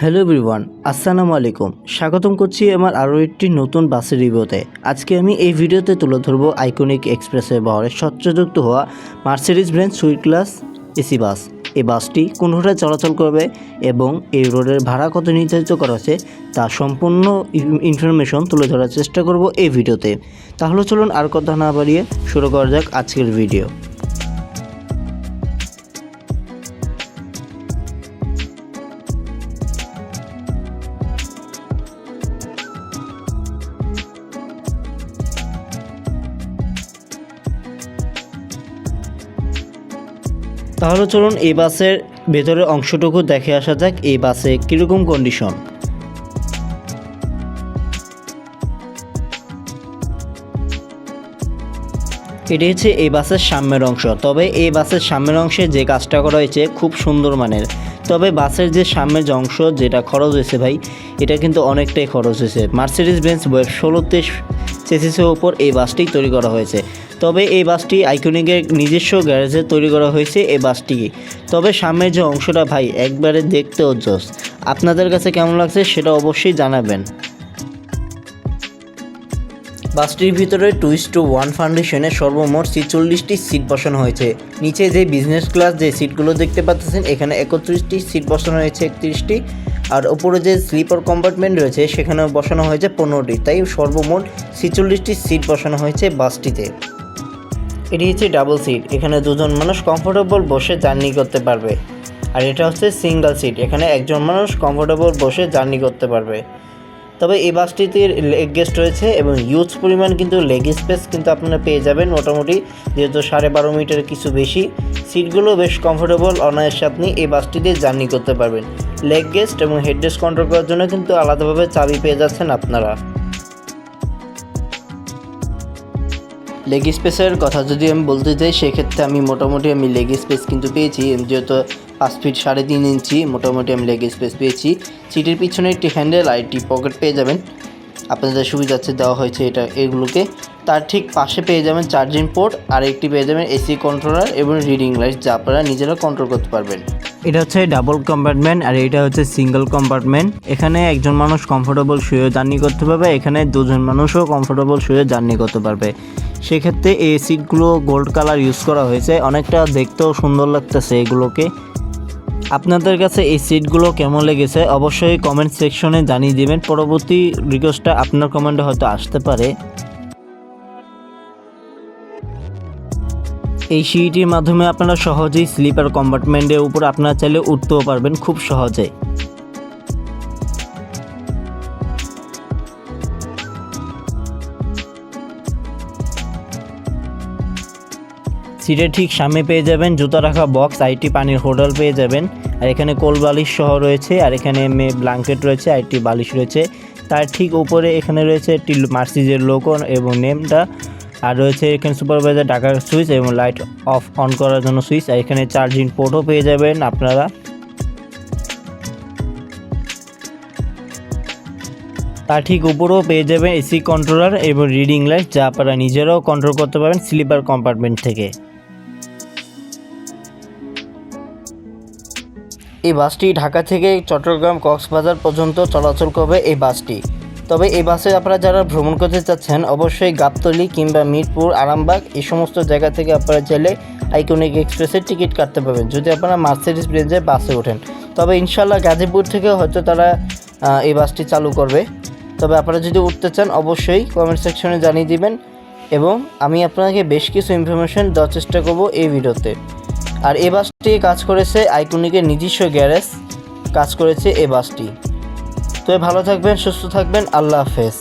Hello everyone, আসসালামু আলাইকুম। স্বাগতম করছি আমার আরও একটি নতুন বাসের রিভিউতে। আজকে আমি এই ভিডিওতে তুলে ধরব আইকনিক এক্সপ্রেসওয়ে বহরে স্বচ্ছযুক্ত হওয়া Mercedes Benz sweet class AC bus. এই বাসটি কোন রোডে চলাচল করবে এবং এই রোডের ভাড়া কত নির্ধারিত করা হয়েছে তা সম্পূর্ণ ইনফরমেশন তুলে ধরার চেষ্টা করব এই ভিডিওতে। তাহলে চলুন আর কথা না বাড়িয়ে শুরু করা যাক আজকের ভিডিও। তাহলে চলুন এই বাসের ভেতরের অংশটুকু দেখে আসা যাক এই বাসে কীরকম কন্ডিশন। এটি হচ্ছে এই বাসের সামনের অংশ। তবে এই বাসের সামনের অংশে যে কাজটা করা হয়েছে খুব সুন্দর মানের। তবে বাসের যে সামনের যে অংশ যেটা খরচ হয়েছে ভাই, এটা কিন্তু অনেকটাই খরচ হয়েছে। মার্সিডিজ বেঞ্জ ওয়েব 16 চেসিসের ওপর এই বাসটি তৈরি করা হয়েছে। তবে এই বাসটি আইকনিকের নিজস্ব গ্যারেজে তৈরি করা হয়েছে এই বাসটি। তবে সামনের যে অংশটা ভাই একবারে দেখতেও জোস। আপনাদের কাছে কেমন লাগছে সেটা অবশ্যই জানাবেন। বাসটির ভিতরে 2:1 ফাউন্ডেশনে সর্বমোট 46টি সিট বসানো হয়েছে। নিচে যে বিজনেস ক্লাস যে সিটগুলো দেখতে পাচ্ছেন এখানে 31টি সিট বসানো হয়েছে, 31টি। আর উপরে যে স্লিপার কম্পার্টমেন্ট রয়েছে সেখানে বসানো হয়েছে 15টি। তাই সর্বমোট 46টি সিট বসানো হয়েছে বাসটিতে। এটি হচ্ছে ডাবল সিট, এখানে দুজন মানুষ কমফোর্টেবল বসে জার্নি করতে পারবে। আর এটা হচ্ছে সিঙ্গেল সিট, এখানে একজন মানুষ কমফোর্টেবল বসে জার্নি করতে পারবে। তবে এই বাসটিতে লেগ গেস্ট রয়েছে এবং হিউজ পরিমাণ কিন্তু লেগ স্পেস কিন্তু আপনারা পেয়ে যাবেন মোটামুটি, যেহেতু 12.5 মিটার কিছু বেশি। সিটগুলো বেশ কমফোর্টেবল, অনায়াসে আপনি এই বাসটিতে জার্নি করতে পারবেন। লেগ গেস্ট এবং হেড রেস্ট কন্ট্রোল করার জন্য কিন্তু আলাদাভাবে চাবি পেয়ে যাচ্ছেন আপনারা। লেগ স্পেসের কথা যদি আমি বলতে চাই সেক্ষেত্রে আমি মোটামুটি লেগ স্পেস কিন্তু পেয়েছি, যেহেতু 5 ফিট 3.5 ইঞ্চি মোটামুটি আমি লেগ স্পেস পেয়েছি। সিটের পিছনে একটি হ্যান্ডেল আর একটি পকেট পেয়ে যাবেন, আপনাদের সুবিধার্থে দেওয়া হয়েছে এগুলোকে। তার ঠিক পাশে পেয়ে যাবেন চার্জিং পোর্ট, আর একটি পেয়ে যাবেন এসি কন্ট্রোলার এবং রিডিং লাইট, যা আপনারা নিজেরা কন্ট্রোল করতে পারবেন। এটা হচ্ছে ডাবল কম্পার্টমেন্ট আর এটা হচ্ছে সিঙ্গেল কম্পার্টমেন্ট। এখানে একজন মানুষ কমফোর্টেবল শুয়ে জার্নি করতে পারবে, এখানে দুজন মানুষও কমফোর্টেবল শুয়ে জার্নি করতে পারবে। সেক্ষেত্রে এই সিটগুলো গোল্ড কালার ইউজ করা হয়েছে, অনেকটা দেখতেও সুন্দর লাগতেছে এগুলোকে। আপনাদের কাছে এই সিটগুলো কেমন লেগেছে অবশ্যই কমেন্ট সেকশনে জানিয়ে দেবেন। পরবর্তী রিকোয়েস্টটা আপনার কমেন্টে হয়তো আসতে পারে। এই সিঁড়িটির মাধ্যমে আপনারা সহজেই স্লিপার কম্পার্টমেন্টের উপর আপনারা চাইলে উঠতেও পারবেন খুব সহজে। সিটের ঠিক সামনে পেয়ে যাবেন জুতা রাখা বক্স, আইটি পানির হোটেল পেয়ে যাবেন। আর এখানে কোল বালিশ সহ রয়েছে, আর এখানে ব্ল্যাঙ্কেট রয়েছে, আইটি বালিশ রয়েছে। তার ঠিক উপরে এখানে রয়েছে একটি মার্সিডিজের লোগো এবং নেমটা। আর রয়েছে এখানে সুপারভাইজার ডাকার সুইচ এবং লাইট অফ অন করার জন্য সুইচ। আর এখানে চার্জিং পোর্টও পেয়ে যাবেন আপনারা। তার ঠিক উপরেও পেয়ে যাবেন এসি কন্ট্রোলার এবং রিডিং লাইট, যা আপনারা নিজেরাও কন্ট্রোল করতে পারবেন স্লিপার কম্পার্টমেন্ট থেকে। এই বাসটি ঢাকা থেকে চট্টগ্রাম কক্সবাজার পর্যন্ত চলাচল করবে এই বাসটি। তবে এই বাসে আপনারা যারা ভ্রমণ করতে চাচ্ছেন অবশ্যই গাবতলী কিংবা মিরপুর, আরামবাগ এই সমস্ত জায়গা থেকে আপনারা চাইলে আইকনিক এক্সপ্রেসের টিকিট কাটতে পারবেন যদি আপনারা মার্সিডিজ বেঞ্জের বাসে ওঠেন। তবে ইনশাল্লাহ গাজীপুর থেকে হয়তো তারা এই বাসটি চালু করবে। তবে আপনারা যদি উঠতে চান অবশ্যই কমেন্ট সেকশনে জানিয়ে দিবেন এবং আমি আপনাকে বেশ কিছু ইনফরমেশন দেওয়ার চেষ্টা করব এই ভিডিওতে। আর এই বাসটি কাজ করেছে আইকনিকের নিজস্ব গ্যারেজ কাজ করেছে এই বাসটি। তো ভালো থাকবেন, সুস্থ থাকবেন, আল্লাহ হাফেজ।